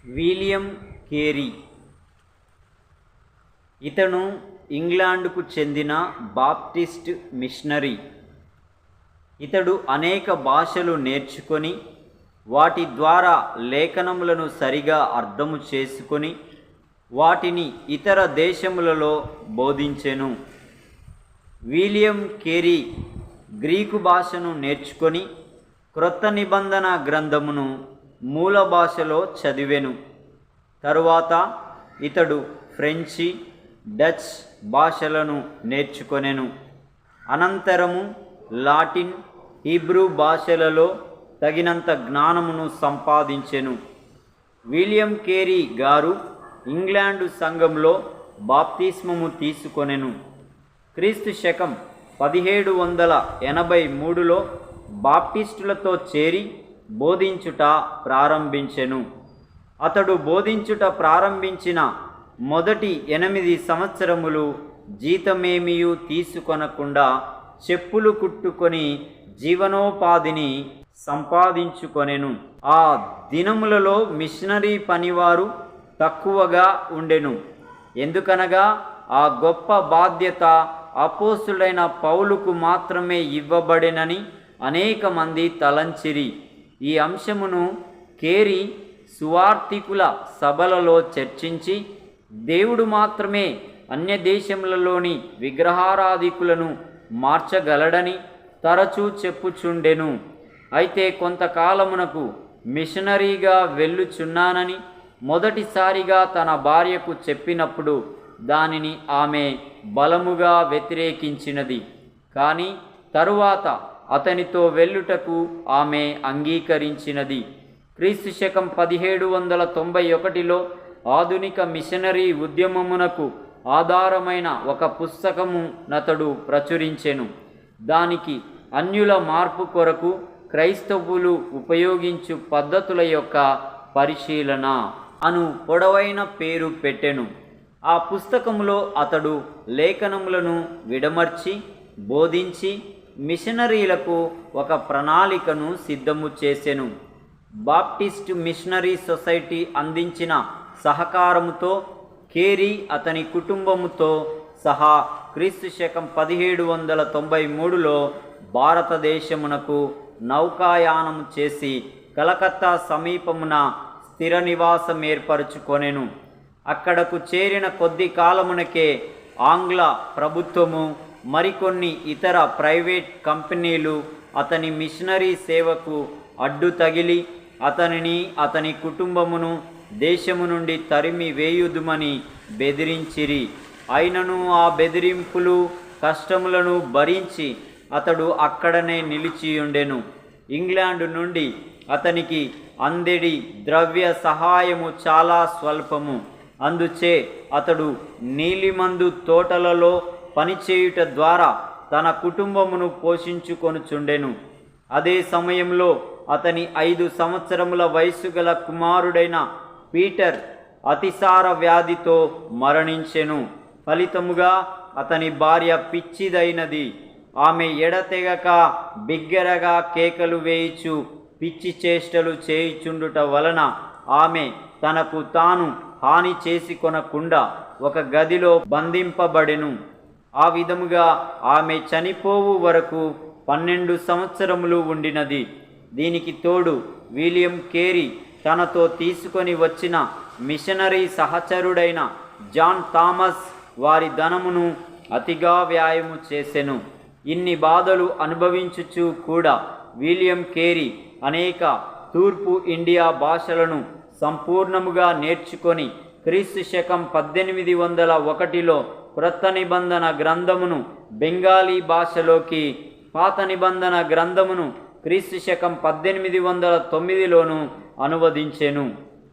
William Carey. ఇతను ఇంగ్లాండ్కు చెందిన Baptist machinery. ఇతడు అనేక భాషలు నేర్చుకొని వాటి ద్వారా లేఖనములను సరిగా అర్థము చేసుకొని వాటిని ఇతర దేశములలో బోధించెను. విలియం కేరీ గ్రీకు భాషను నేర్చుకొని క్రొత్త నిబంధన గ్రంథమును మూల భాషలో చదివెను. తరువాత ఇతడు ఫ్రెంచి, డచ్ భాషలను నేర్చుకొనెను. అనంతరము లాటిన్, హీబ్రూ భాషలలో తగినంత జ్ఞానమును సంపాదించెను. విలియం కేరీ గారు ఇంగ్లాండు సంఘంలో బాప్తిస్మము తీసుకొనెను. క్రీస్తు శకం 1783లో బాప్టిస్టులతో చేరి బోధించుట ప్రారంభించెను. అతడు బోధించుట ప్రారంభించిన మొదటి 8 సంవత్సరములు జీతమేమియూ తీసుకొనకుండా చెప్పులు కుట్టుకొని జీవనోపాధిని సంపాదించుకొనెను. ఆ దినములలో మిషనరీ పనివారు తక్కువగా ఉండెను. ఎందుకనగా ఆ గొప్ప బాధ్యత అపోస్తులైన పౌలుకు మాత్రమే ఇవ్వబడెనని అనేక మంది తలంచిరి. ఈ అంశమును కేరీ సువార్తికుల సభలలో చర్చించి దేవుడు మాత్రమే అన్య దేశములలోని విగ్రహారాధికులను మార్చగలడని తరచూ చెప్పుచుండెను. అయితే కొంతకాలమునకు మిషనరీగా వెళ్ళుచున్నానని మొదటిసారిగా తన భార్యకు చెప్పినప్పుడు దానిని ఆమె బలముగా వ్యతిరేకించినది. కానీ తరువాత అతనితో వెళ్ళుటకు ఆమె అంగీకరించినది. క్రీస్తు శకం 1791లో ఆధునిక మిషనరీ ఉద్యమమునకు ఆధారమైన ఒక పుస్తకము నతడు ప్రచురించెను. దానికి అన్యుల మార్పు కొరకు క్రైస్తవులు ఉపయోగించు పద్ధతుల యొక్క పరిశీలన అను పొడవైన పేరు పెట్టెను. ఆ పుస్తకములో అతడు లేఖనములను విడమర్చి బోధించి మిషనరీలకు ఒక ప్రణాళికను సిద్ధము చేసెను. బాప్టిస్ట్ మిషనరీ సొసైటీ అందించిన సహకారముతో కేరీ అతని కుటుంబముతో సహా క్రీస్తు శకం 1793లో భారతదేశమునకు నౌకాయానము చేసి కలకత్తా సమీపమున స్థిర నివాసం ఏర్పరచుకొనెను. అక్కడకు చేరిన కొద్ది కాలమునకే ఆంగ్ల ప్రభుత్వము మరికొన్ని ఇతర ప్రైవేట్ కంపెనీలు అతని మిషనరీ సేవకు అడ్డు తగిలి అతనిని అతని కుటుంబమును దేశము నుండి తరిమి వేయుదుమని బెదిరించిరి. అయినను ఆ బెదిరింపులు కష్టములను భరించి అతడు అక్కడనే నిలిచియుండెను. ఇంగ్లాండు నుండి అతనికి అందెడి ద్రవ్య సహాయము చాలా స్వల్పము. అందుచే అతడు నీలిమందు తోటలలో పనిచేయుట ద్వారా తన కుటుంబమును పోషించుకొనుచుండెను. అదే సమయంలో అతని 5 సంవత్సరముల వయసు గల కుమారుడైన పీటర్ అతిసార వ్యాధితో మరణించెను. ఫలితముగా అతని భార్య పిచ్చిదైనది. ఆమె ఎడతెగక బిగ్గరగా కేకలు వేయిచు పిచ్చి చేష్టలు చేయుచుండుట వలన ఆమె తనకు తాను హాని చేసుకొనకుండా ఒక గదిలో బంధింపబడెను. ఆ విధముగా ఆమె చనిపోవు వరకు 12 సంవత్సరములు ఉండినది. దీనికి తోడు విలియం కేరీ తనతో తీసుకొని వచ్చిన మిషనరీ సహచరుడైన జాన్ థామస్ వారి ధనమును అతిగా వ్యాయము చేసెను. ఇన్ని బాధలు అనుభవించుచు కూడా విలియం కేరీ అనేక తూర్పు ఇండియా భాషలను సంపూర్ణముగా నేర్చుకొని క్రీస్తు శకం 1801లో క్రొత్త నిబంధన గ్రంథమును బెంగాలీ భాషలోకి, పాత నిబంధన గ్రంథమును క్రీస్తు శకం 1809లోను అనువదించెను.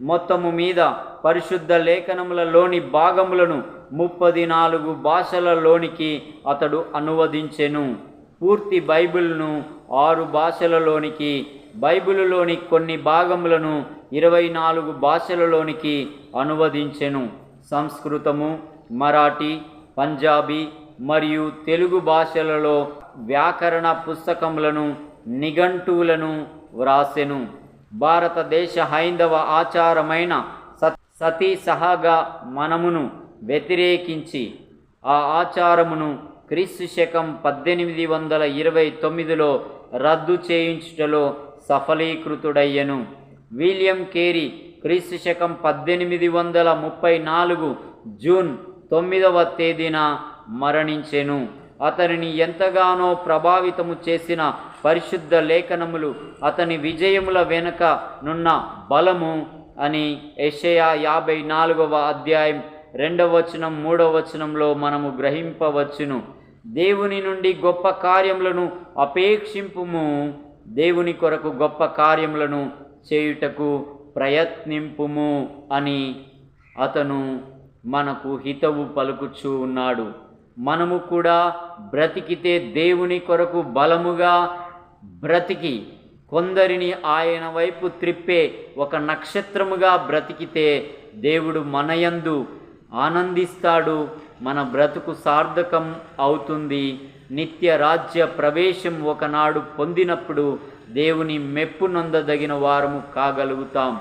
మొత్తము మీద పరిశుద్ధ లేఖనములలోని భాగములను 34 భాషలలోనికి అతడు అనువదించెను. పూర్తి బైబిల్ను 6 భాషలలోనికి, బైబిలులోని కొన్ని భాగములను 24 భాషలలోనికి అనువదించెను. సంస్కృతము, మరాఠీ, పంజాబీ మరియు తెలుగు భాషలలో వ్యాకరణ పుస్తకములను, నిఘంటువులను వ్రాసెను. భారతదేశ హైందవ ఆచారమైన సతీ సహాగా మనమును వ్యతిరేకించి ఆ ఆచారమును క్రీస్తు శకం 1829లో రద్దు చేయించుటలో సఫలీకృతుడయ్యను. విలియం కేరీ క్రీస్తు శకం 1834 జూన్ 9వ తేదీన మరణించెను. అతనిని ఎంతగానో ప్రభావితము చేసిన పరిశుద్ధ లేఖనములు అతని విజయముల వెనుక నున్న బలము అని యెషయా 54వ అధ్యాయం 2వ వచనం 3వ వచనంలో మనము గ్రహింపవచ్చును. దేవుని నుండి గొప్ప కార్యములను అపేక్షింపుము, దేవుని కొరకు గొప్ప కార్యములను చేయుటకు ప్రయత్నింపుము అని అతను మనకు హితవు పలుకుచూ ఉన్నాడు. మనము కూడా బ్రతికితే దేవుని కొరకు బలముగా బ్రతికి కొందరిని ఆయన వైపు త్రిప్పే ఒక నక్షత్రముగా బ్రతికితే దేవుడు మనయందు ఆనందిస్తాడు. మన బ్రతుకు సార్థకం అవుతుంది. నిత్య రాజ్య ప్రవేశం ఒకనాడు పొందినప్పుడు దేవుని మెప్పు నొందదగిన వారము కాగలుగుతాం.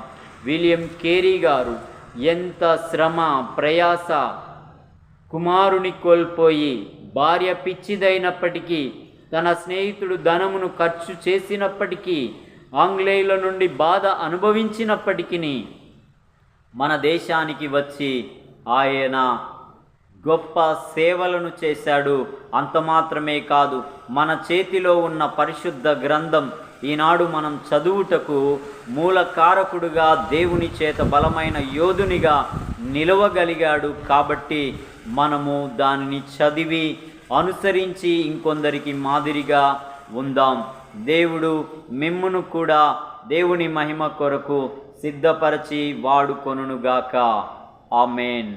విలియం కేరీ గారు ఎంత శ్రమ ప్రయాస, కుమారుని కోల్పోయి భార్య పిచ్చిదైనప్పటికీ, తన స్నేహితుడు ధనమును ఖర్చు చేసినప్పటికీ, ఆంగ్లేయుల నుండి బాధ అనుభవించినప్పటికీ మన దేశానికి వచ్చి ఆయన గొప్ప సేవలను చేశాడు. అంత మాత్రమే కాదు, మన చేతిలో ఉన్న పరిశుద్ధ గ్రంథం ఈనాడు మనం చదువుటకు మూలకారకుడుగా దేవుని చేత బలమైన యోధునిగా నిలవగలిగాడు. కాబట్టి మనము దానిని చదివి అనుసరించి ఇంకొందరికి మాదిరిగా ఉందాం. దేవుడు మిమ్మును కూడా దేవుని మహిమ కొరకు సిద్ధపరచి వాడుకొనుగాక. ఆమేన్.